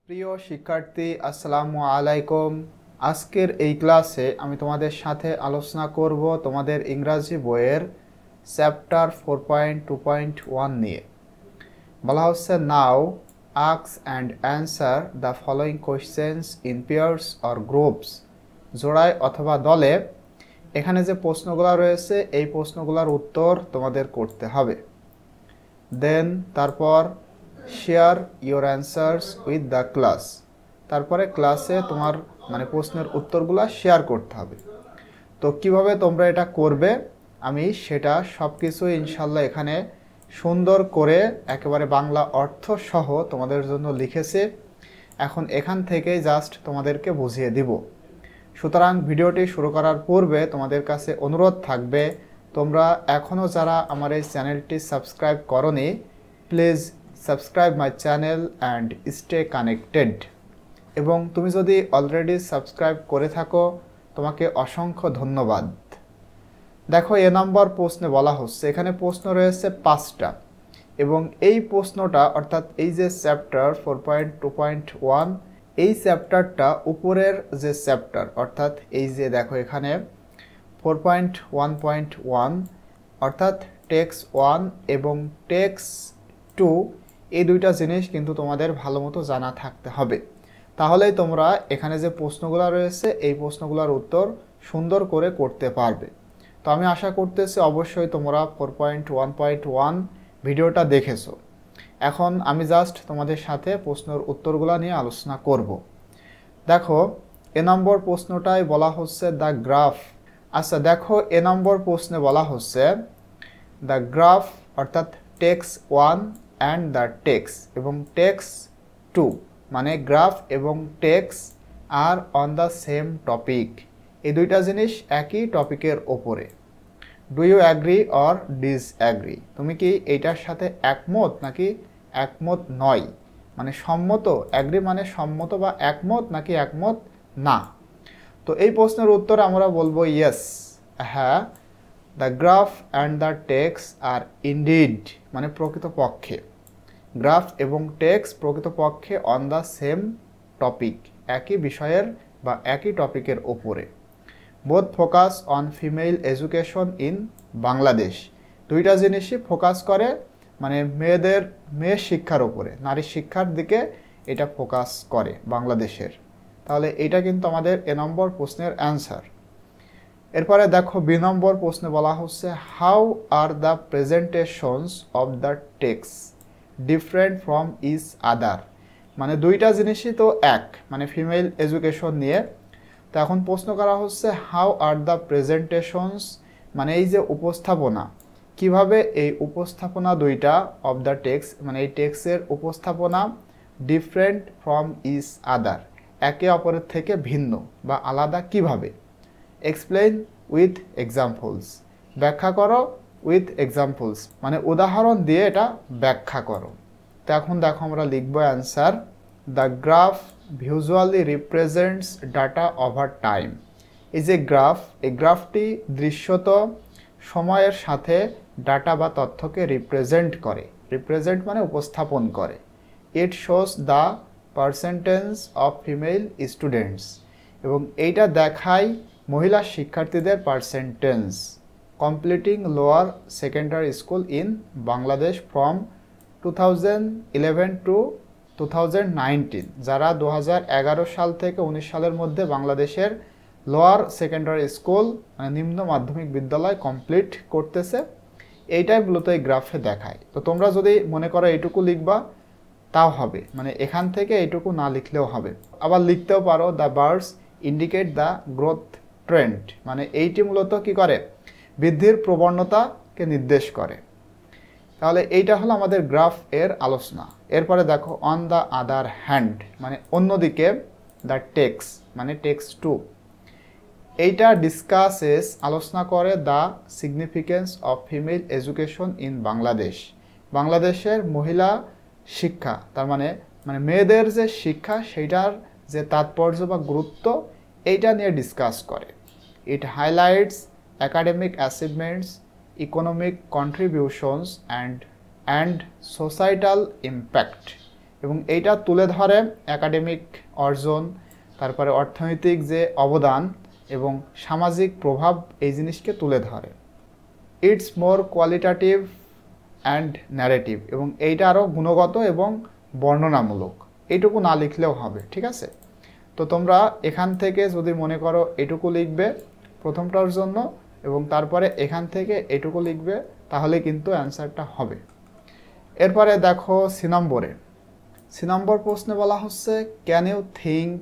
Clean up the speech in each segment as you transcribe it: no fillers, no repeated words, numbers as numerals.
প্রিয় শিক্ষার্থী, আসসালামু আলাইকুম। আজকের এই ক্লাসে আমি তোমাদের সাথে আলোচনা করব তোমাদের ইংরাজি বইয়ের চ্যাপ্টার 4.2.1 নিয়ে। বলা হচ্ছে now ask and answer the following questions in pairs or groups, জোড়ায় অথবা দলে। এখানে যে প্রশ্নগুলো রয়েছে এই প্রশ্নগুলোর উত্তর তোমাদের করতে হবে। দেন তারপর share your answers with the class, তারপরে ক্লাসে তোমার প্রশ্নের উত্তরগুলো শেয়ার করতে হবে। তো কিভাবে তোমরা এটা করবে আমি সেটা সব কিছু ইনশাল্লাহ এখানে সুন্দর করে একেবারে বাংলা অর্থ সহ তোমাদের জন্য লিখেছি। এখন এখান থেকে জাস্ট তোমাদেরকে বুঝিয়ে দিব। সুতরাং ভিডিওটি শুরু করার পূর্বে তোমাদের কাছে অনুরোধ থাকবে, তোমরা এখনও যারা আমার এই চ্যানেলটি সাবস্ক্রাইব করোনি, please subscribe my channel and stay connected. এবং তুমি যদি অলরেডি সাবস্ক্রাইব করে থাকো তোমাকে অসংখ্য ধন্যবাদ। দেখো, এ নম্বর প্রশ্নে বলা হচ্ছে, এখানে প্রশ্ন রয়েছে 5টা এবং এই প্রশ্নটা অর্থাৎ এই যে চ্যাপ্টার 4.2.1 এই চ্যাপ্টারটা উপরের যে চ্যাপ্টার অর্থাৎ এই যে দেখো এখানে 4.1.1 অর্থাৎ টেক্সট 1 এবং টেক্সট 2 এই দুইটা জিনিস কিন্তু তোমাদের ভালো মতো জানা থাকতে হবে। তাহলেই তোমরা এখানে যে প্রশ্নগুলো রয়েছে এই প্রশ্নগুলোর উত্তর সুন্দর করে করতে পারবে। তো আমি আশা করতেছি অবশ্যই তোমরা 4.1.1 ভিডিওটা দেখেছো। এখন আমি জাস্ট তোমাদের সাথে প্রশ্নের উত্তরগুলো নিয়ে আলোচনা করব। দেখো, এ নম্বর প্রশ্নটাই বলা হচ্ছে দ্য গ্রাফ। আচ্ছা দেখো, এ নম্বর প্রশ্নে বলা হচ্ছে দ্য গ্রাফ অর্থাৎ টেক্সট 1 অ্যান্ড দ্য টেক্সট এবং টেক্সট 2 মানে গ্রাফ এবং text are on the same topic. এই দুইটা জিনিস একই টপিকের ওপরে। Do you agree or disagree? তুমি কি এইটার সাথে একমত নাকি একমত নয়? মানে সম্মত, অ্যাগ্রি মানে সম্মত বা একমত নাকি একমত না। তো এই প্রশ্নের উত্তরে আমরা বলবো ইয়েস, হ্যাঁ, the graph and the text are indeed মানে প্রকৃতপক্ষে। গ্রাফ এবং টেক্সট প্রকৃতপক্ষে অন দ্য সেম টপিক, একই বিষয়ের বা একই টপিকের ওপরে। Both focus on female education in Bangladesh. দুইটা জিনিসই ফোকাস করে মানে মেয়ের শিক্ষার উপরে, নারী শিক্ষার দিকে এটা ফোকাস করে বাংলাদেশের। তাহলে এটা কিন্তু আমাদের এ নম্বর প্রশ্নের অ্যান্সার। এরপরে দেখো, বি নম্বর প্রশ্নে বলা হচ্ছে how are the presentations of the text different from each other. মানে দুইটা জিনিসই তো এক, মানে ফিমেল এডুকেশন নিয়ে। তো এখন প্রশ্ন করা হচ্ছে হাউ আর দ্য প্রেজেন্টেশনস মানে এই যে উপস্থাপনা, কিভাবে এই উপস্থাপনা দুইটা অফ দ্য টেক্সট মানে এই টেক্সটের উপস্থাপনা ডিফারেন্ট ফ্রম ইচ আদার একে অপরের থেকে ভিন্ন বা আলাদা কিভাবে। এক্সপ্লেইন উইথ এক্সাম্পলস, ব্যাখ্যা করো উইথ এক্সাম্পলস মানে উদাহরণ দিয়ে এটা ব্যাখ্যা করো। তো এখন দেখো আমরা লিখবো answer. The graph visually represents data over time. এই যে গ্রাফ, এই গ্রাফটি দৃশ্যত সময়ের সাথে ডাটা বা তথ্যকে রিপ্রেজেন্ট করে। রিপ্রেজেন্ট মানে উপস্থাপন করে। It shows the percentage of female students এবং এইটা দেখায় মহিলা শিক্ষার্থীদের percentage completing lower secondary school in Bangladesh from 2011 to 2019, যারা 2011 সাল থেকে 19 সালের মধ্যে বাংলাদেশের লোয়ার সেকেন্ডারি স্কুল মানে নিম্ন মাধ্যমিক বিদ্যালয় কমপ্লিট করতেছে, এইটাই মূলত এই গ্রাফে দেখায়। তো তোমরা যদি মনে করো এইটুকু লিখবা তাও হবে, মানে এখান থেকে এইটুকু না লিখলেও হবে। আবার লিখতেও পারো the birds indicate the growth trend, মানে এইটি মূলত কি করে, বৃদ্ধির প্রবণতাকে নির্দেশ করে। তাহলে এইটা হলো আমাদের গ্রাফ এর আলোচনা। এরপরে দেখো অন দ্য আদার হ্যান্ড মানে অন্যদিকে দ্য টেক্সট মানে টেক্সট 2 এইটা ডিসকাসেস আলোচনা করে the significance of female education in Bangladesh. বাংলাদেশের মহিলা শিক্ষা তার মানে মেয়েদের যে শিক্ষা সেইটার যে তাৎপর্য বা গুরুত্ব এইটা নিয়ে ডিসকাস করে। It highlights academic achievements, economic contributions and societal impact এবং এইটা তুলে ধরে একাডেমিক অর্জন, তারপরে অর্থনৈতিক যে অবদান এবং সামাজিক প্রভাব, এই জিনিসকে তুলে ধরে। It's more qualitative and narrative, এবং এইটা আরও গুণগত এবং বর্ণনামূলক। এইটুকু না লিখলেও হবে, ঠিক আছে? তো তোমরা এখান থেকে যদি মনে করো এটুকু লিখবে প্রথমটার জন্য, এবং তারপরে এখান থেকে এটুকু লিখবে, তাহলে কিন্তু অ্যান্সারটা হবে। এরপরে দেখো সি নম্বর প্রশ্নে বলা হচ্ছে, can you think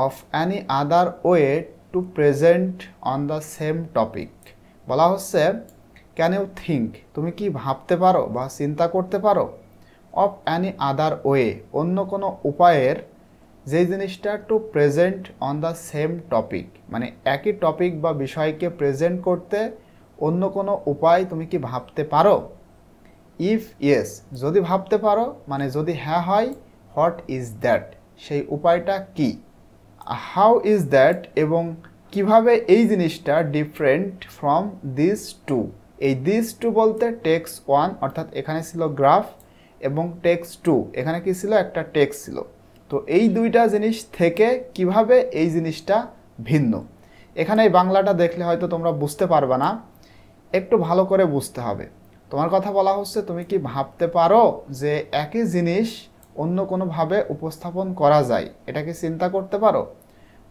of any other way to present on the same topic. বলা হচ্ছে ক্যান ইউ থিঙ্ক, তুমি কি ভাবতে পারো বা চিন্তা করতে পারো, অফ অ্যানি আদার ওয়ে, অন্য কোনো উপায়ের, যেই জিনিসটা to present on the same topic, মানে একই টপিক বা বিষয়কে প্রেজেন্ট করতে অন্য কোনো উপায় তুমি কি ভাবতে পারো? ইফ ইয়েস, যদি ভাবতে পারো, মানে যদি হ্যাঁ হয়, হোয়াট ইজ দ্যাট, সেই উপায়টা কি? হাউ ইজ দ্যাট, এবং কিভাবে এই জিনিসটা ডিফারেন্ট ফ্রম দিস টু। এই দিস টু বলতে টেক্সট 1, অর্থাৎ এখানে ছিল গ্রাফ, এবং টেক্সট 2, এখানে কি ছিল, একটা টেক্সট ছিল। তো এই দুইটা জিনিস থেকে কিভাবে এই জিনিসটা ভিন্ন। এখানে এই বাংলাটা দেখলে হয়তো তোমরা বুঝতে পারবে না, একটু ভালো করে বুঝতে হবে। তোমার কথা বলা হচ্ছে, তুমি কি ভাবতে পারো যে একই জিনিস অন্য কোনোভাবে উপস্থাপন করা যায়, এটা কি চিন্তা করতে পারো?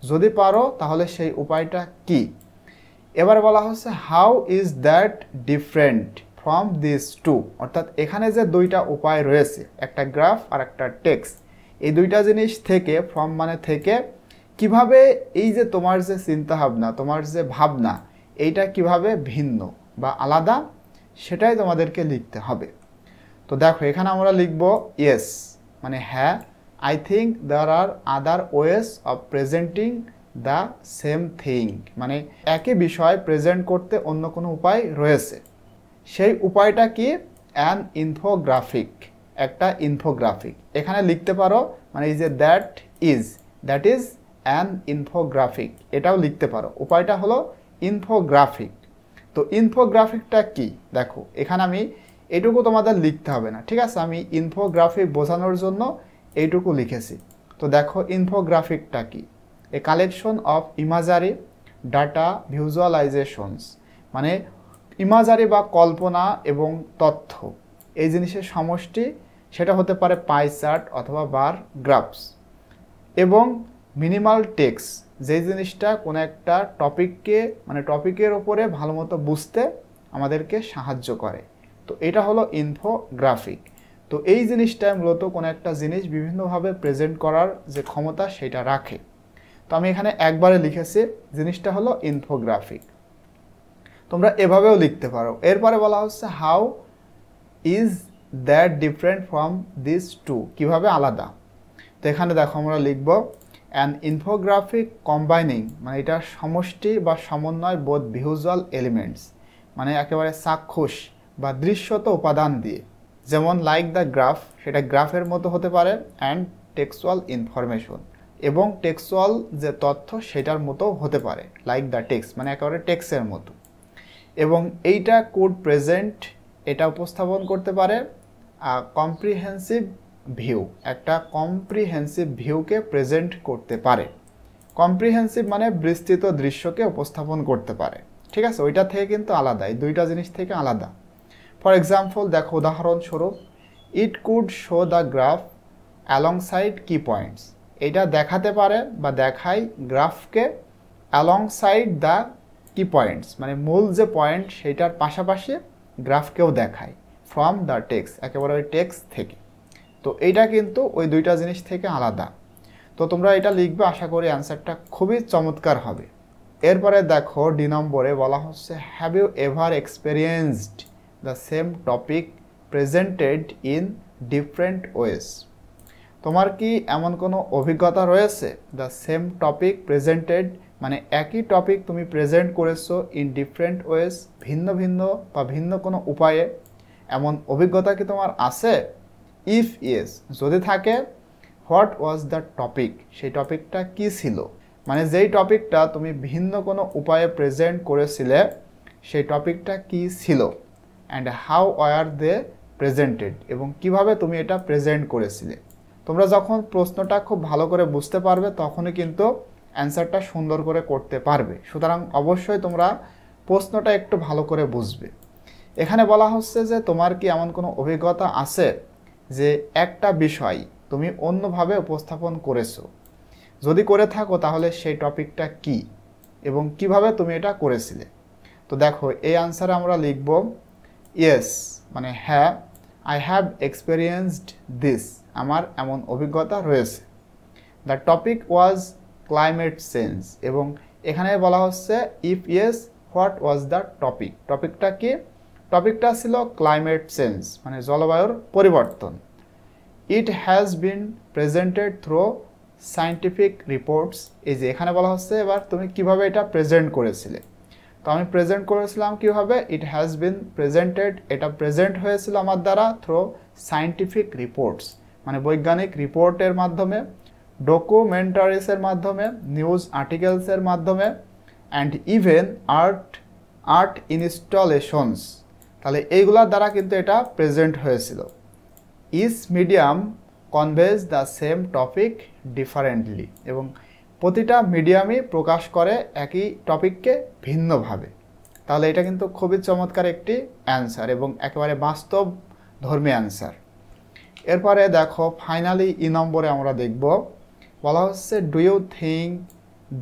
যদি পারো তাহলে সেই উপায়টা কি? এবার বলা হচ্ছে how is that different from this two, অর্থাৎ এখানে যে দুইটা উপায় রয়েছে, একটা গ্রাফ আর একটা টেক্সট, এই দুইটা জিনিস থেকে, ফ্রম মানে থেকে, কিভাবে এই যে তোমার যে চিন্তাভাবনা, তোমার যে ভাবনা, এইটা কিভাবে ভিন্ন বা আলাদা, সেটাই তোমাদেরকে লিখতে হবে। তো দেখো এখানে আমরা লিখব ইয়েস, মানে হ্যাঁ, I think there are other ways of presenting the same thing, মানে একই বিষয় প্রেজেন্ট করতে অন্য কোনো উপায় রয়েছে। সেই উপায়টা কি? অ্যান ইনফোগ্রাফিক, একটা ইনফোগ্রাফিক। এখানে লিখতে পারো, মানে এই যে দ্যাট ইজ অ্যান ইনফোগ্রাফিক, এটাও লিখতে পারো। উপায়টা হলো ইনফোগ্রাফিক। তো ইনফোগ্রাফিকটা কি? দেখো এখানে আমি এইটুকু তোমাদের লিখতে হবে না, ঠিক আছে? আমি ইনফোগ্রাফিক বোঝানোর জন্য এইটুকু লিখেছি। তো দেখো ইনফোগ্রাফিকটা কি? এ কালেকশন অফ ইমাজারি ডাটা ভিজুয়ালাইজেশনস, মানে ইমাজারি বা কল্পনা এবং তথ্য, এই জিনিসের সমষ্টি। সেটা হতে পারে পাই চার্ট অথবা বার গ্রাফস, এবং মিনিমাল টেক্সট, যেই জিনিসটা কোনো একটা টপিককে, মানে টপিকের ওপরে ভালো মতো বুঝতে আমাদেরকে সাহায্য করে। তো এটা হলো ইনফোগ্রাফিক। তো এই জিনিসটা মূলত কোনো একটা জিনিস বিভিন্নভাবে প্রেজেন্ট করার যে ক্ষমতা, সেটা রাখে। তো আমি এখানে একবারে লিখেছি, জিনিসটা হলো ইনফোগ্রাফিক। তোমরা এভাবেও লিখতে পারো। এরপরে বলা হচ্ছে how is that different from this two, কিভাবে আলাদা। তো এখানে দেখো আমরা লিখব অ্যান ইনফোগ্রাফিক কম্বাইনিং, মানে এটা সমষ্টি বা সমন্বয় বোথ ভিজুয়াল এলিমেন্টস, মানে একেবারে চাক্ষুষ বা দৃশ্যত উপাদান দিয়ে, যেমন লাইক দ্য গ্রাফ, সেটা গ্রাফের মতো হতে পারে, অ্যান্ড টেক্সচুয়াল ইনফরমেশন, এবং টেক্সচুয়াল যে তথ্য সেটার মতো হতে পারে, লাইক দ্য টেক্সট, মানে একেবারে টেক্সটের মতো। এবং এইটা কুড প্রেজেন্ট, এটা উপস্থাপন করতে পারে কম্প্রিহেন্সিভ ভিউ, একটা কম্প্রিহেন্সিভ ভিউকে প্রেজেন্ট করতে পারে। কম্প্রিহেন্সিভ মানে বিস্তৃত দৃশ্যকে উপস্থাপন করতে পারে, ঠিক আছে? ওইটা থেকে কিন্তু আলাদা, এই দুইটা জিনিস থেকে আলাদা। ফর এক্সাম্পল দেখো, উদাহরণস্বরূপ, it could show the graph alongside কি পয়েন্টস, এটা দেখাতে পারে বা দেখায় গ্রাফকে অ্যালংসাইড দ্য কি পয়েন্টস, মানে মূল যে পয়েন্ট সেটার পাশাপাশি গ্রাফকেও দেখায়, ফ্রম দ্য টেক্সট, একেবারে ওই টেক্সট থেকে। তো এইটা কিন্তু ওই দুইটা জিনিস থেকে আলাদা। তো তোমরা এটা লিখবে, আশা করি অ্যান্সারটা খুবই চমৎকার হবে। এরপরে দেখো ডি নম্বরে বলা হচ্ছে have you ever experienced the same topic presented in different ways, তোমার কি এমন কোনো অভিজ্ঞতা রয়েছে? দ্য সেম টপিক প্রেজেন্টেড, মানে একই টপিক তুমি প্রেজেন্ট করেছো ইন ডিফারেন্ট ওয়েজ, ভিন্ন ভিন্ন বা ভিন্ন কোনো উপায়ে, এমন অভিজ্ঞতা কি তোমার আছে? ইফ ইয়েস, যদি থাকে, হোয়াট ওয়াজ দ্য টপিক, সেই টপিকটা কি ছিল, মানে যেই টপিকটা তুমি ভিন্ন কোনো উপায়ে প্রেজেন্ট করেছিলে সেই টপিকটা কি ছিল, and how were they presented, এবং কিভাবে তুমি এটা প্রেজেন্ট করেছিলে। তোমরা যখন প্রশ্নটা খুব ভালো করে বুঝতে পারবে তখনই কিন্তু অ্যান্সারটা সুন্দর করে করতে পারবে। সুতরাং অবশ্যই তোমরা প্রশ্নটা একটু ভালো করে বুঝবে। এখানে বলা হচ্ছে যে তোমার কি এমন কোনো অভিজ্ঞতা আছে যে একটা বিষয় তুমি অন্যভাবে উপস্থাপন করেছো? যদি করে থাকো তাহলে সেই টপিকটা কি এবং কিভাবে তুমি এটা করেছিলে? তো দেখো এই আনসারে আমরা লিখব ইয়েস, মানে হ্যাঁ, আই হ্যাভ এক্সপেরিয়েন্সড দিস, আমার এমন অভিজ্ঞতা রয়েছে। The topic was climate change, এবং এখানে বলা হচ্ছে if yes what was the topic, টপিকটা কি? টপিকটা ছিল ক্লাইমেট চেঞ্জ, মানে জলবায়ুর পরিবর্তন। It has been presented through scientific reports, এই যে এখানে বলা হচ্ছে এবার তুমি কিভাবে এটা প্রেজেন্ট করেছিলে। তো আমি প্রেজেন্ট করেছিলাম কিভাবে? ইট হ্যাজ বিন প্রেজেন্টেড, এটা প্রেজেন্ট হয়েছিল আমার দ্বারা থ্রু সায়েন্টিফিক রিপোর্টস, মানে বৈজ্ঞানিক রিপোর্টের মাধ্যমে, ডকুমেন্টারিসের মাধ্যমে, নিউজ আর্টিকেলসের মাধ্যমে, অ্যান্ড ইভেন আর্ট ইনস্টলেশনস, তাহলে এইগুলোর দ্বারা কিন্তু এটা প্রেজেন্ট হয়েছিল। Each medium conveys the same topic differently, এবং প্রতিটা মিডিয়ামই প্রকাশ করে একই টপিককে ভিন্নভাবে। তাহলে এটা কিন্তু খুবই চমৎকার একটি অ্যান্সার এবং একেবারে বাস্তব ধর্মী অ্যান্সার। এরপরে দেখো ফাইনালি ই নম্বরে আমরা দেখব, বলা হচ্ছে do you think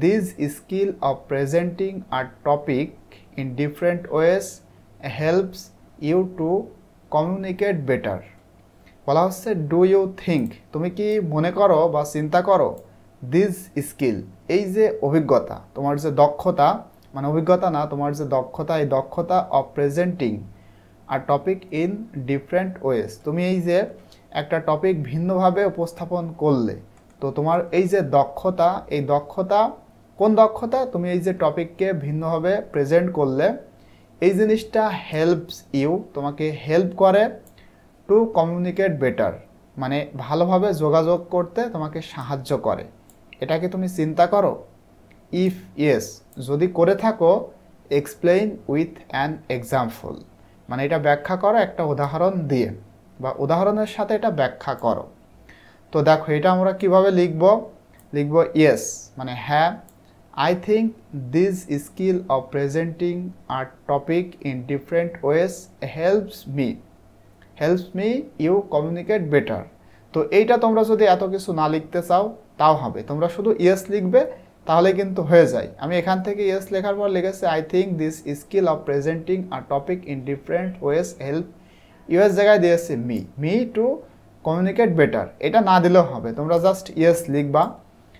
this skill of presenting a topic in different ways helps you to communicate better. বলা হচ্ছে ডু ইউ থিঙ্ক, তুমি কি মনে করো বা চিন্তা করো, দিস স্কিল, এই যে অভিজ্ঞতা, তোমার যে দক্ষতা, মানে অভিজ্ঞতা না, তোমার যে দক্ষতা, এই দক্ষতা অফ প্রেজেন্টিং আর টপিক ইন ডিফারেন্ট ওয়েজ, তুমি এই যে একটা টপিক ভিন্নভাবে উপস্থাপন করলে, তো তোমার এই যে দক্ষতা, এই দক্ষতা কোন দক্ষতা? তুমি এই যে টপিককে ভিন্নভাবে প্রেজেন্ট করলে, এই জিনিসটা হেল্পস ইউ, তোমাকে হেল্প করে, টু কমিউনিকেট বেটার, মানে ভালোভাবে যোগাযোগ করতে তোমাকে সাহায্য করে। এটাকে তুমি চিন্তা করো? ইফ ইয়েস, যদি করে থাকো, এক্সপ্লেইন উইথ অ্যান এক্সাম্পল, মানে এটা ব্যাখ্যা করো একটা উদাহরণ দিয়ে, বা উদাহরণের সাথে এটা ব্যাখ্যা করো। তো দেখো এটা আমরা কিভাবে লিখব? লিখব ইয়েস, মানে হ্যাঁ, I think this skill of presenting a topic in different ways helps me you communicate better. তো এইটা তোমরা যদি এত কিছু না লিখতে চাও তাও হবে, তোমরা শুধু ইয়েস লিখবে তাহলে কিন্তু হয়ে যায়। আমি এখান থেকে ইয়েস লেখার পর লিখেছি I think this skill of presenting a topic in different wedge help US জায়গায় দিয়েছি মি টু কমিউনিকেট বেটার, এটা না দিলেও হবে, তোমরা জাস্ট ইয়েস লিখবা।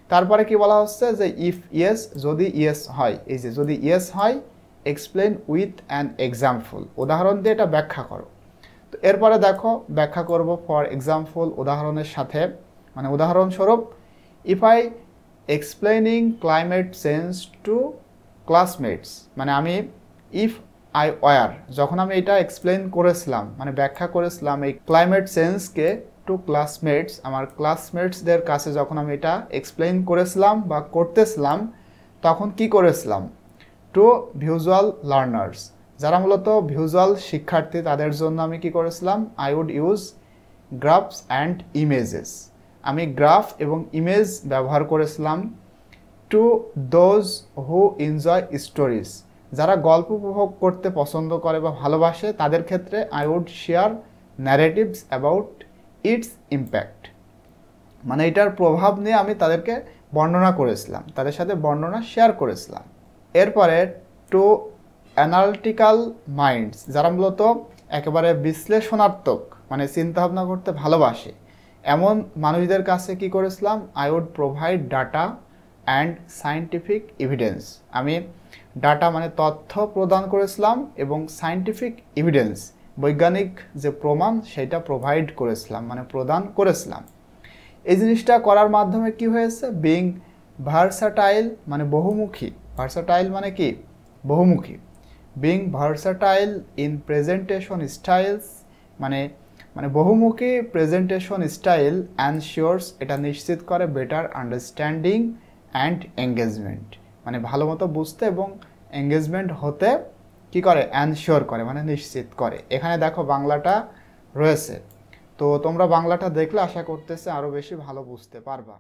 তারপরে কি বলা হচ্ছে যে ইফ ইয়েস, যদি ইয়েস হয়, এই যে যদি ইয়েস হয়, এক্সপ্লেন উইথ অ্যান এক্সাম্পল, উদাহরণ দিয়ে এটা ব্যাখ্যা করো। তো এরপরে দেখো ব্যাখ্যা করব ফর এক্সাম্পল, উদাহরণের সাথে, মানে উদাহরণস্বরূপ if I explaining climate change to classmates, মানে আমি ইফ আই ওয়ার, যখন আমি এটা এক্সপ্লেন করেছিলাম, মানে ব্যাখ্যা করেছিলাম এই ক্লাইমেট চেঞ্জকে টু ক্লাসমেটস, আমার ক্লাসমেটসদের কাছে যখন আমি এটা এক্সপ্লেন করেছিলাম বা করতেছিলাম, তখন কি করেছিলাম? টু ভিজুয়াল লার্নার্স, যারা মূলত ভিজুয়াল শিক্ষার্থী, তাদের জন্য আমি কি করেছিলাম? I would use graphs and images, আমি গ্রাফ এবং ইমেজ ব্যবহার করেছিলাম। To those who enjoy stories, যারা গল্প উপভোগ করতে পছন্দ করে বা ভালোবাসে, তাদের ক্ষেত্রে I would share narratives about its impact, মানে এটার প্রভাব নিয়ে আমি তাদেরকে বর্ণনা করেছিলাম, তাদের সাথে বর্ণনা শেয়ার করেছিলাম। এরপরে টু অ্যানালিটিক্যাল মাইন্ডস, যারা মূলত একেবারে বিশ্লেষণাত্মক, মানে চিন্তাভাবনা করতে ভালোবাসে, এমন মানুষদের কাছে কি করেছিলাম? I would provide data and scientific evidence, আমি ডাটা মানে তথ্য প্রদান করেছিলাম এবং সায়েন্টিফিক এভিডেন্স, বৈজ্ঞানিক যে প্রমাণ সেটা প্রোভাইড করেছিলাম, মানে প্রদান করেছিলাম। এই জিনিসটা করার মাধ্যমে কি হয়েছে? বিং ভার্সাটাইল, মানে বহুমুখী, ভার্সাটাইল মানে কি? বহুমুখী। Being versatile in presentation styles, মানে বহুমুখী প্রেজেন্টেশন স্টাইল অ্যানশিওরস, এটা নিশ্চিত করে বেটার আন্ডারস্ট্যান্ডিং অ্যান্ড এঙ্গেজমেন্ট, মানে ভালো মতো বুঝতে এবং এঙ্গেজমেন্ট হতে কি করে? অ্যানশিওর করে, মানে নিশ্চিত করে। এখানে দেখো বাংলাটা রয়েছে। তো তোমরা বাংলাটা দেখলে আশা করতেছি আরও বেশি ভালো বুঝতে পারবা।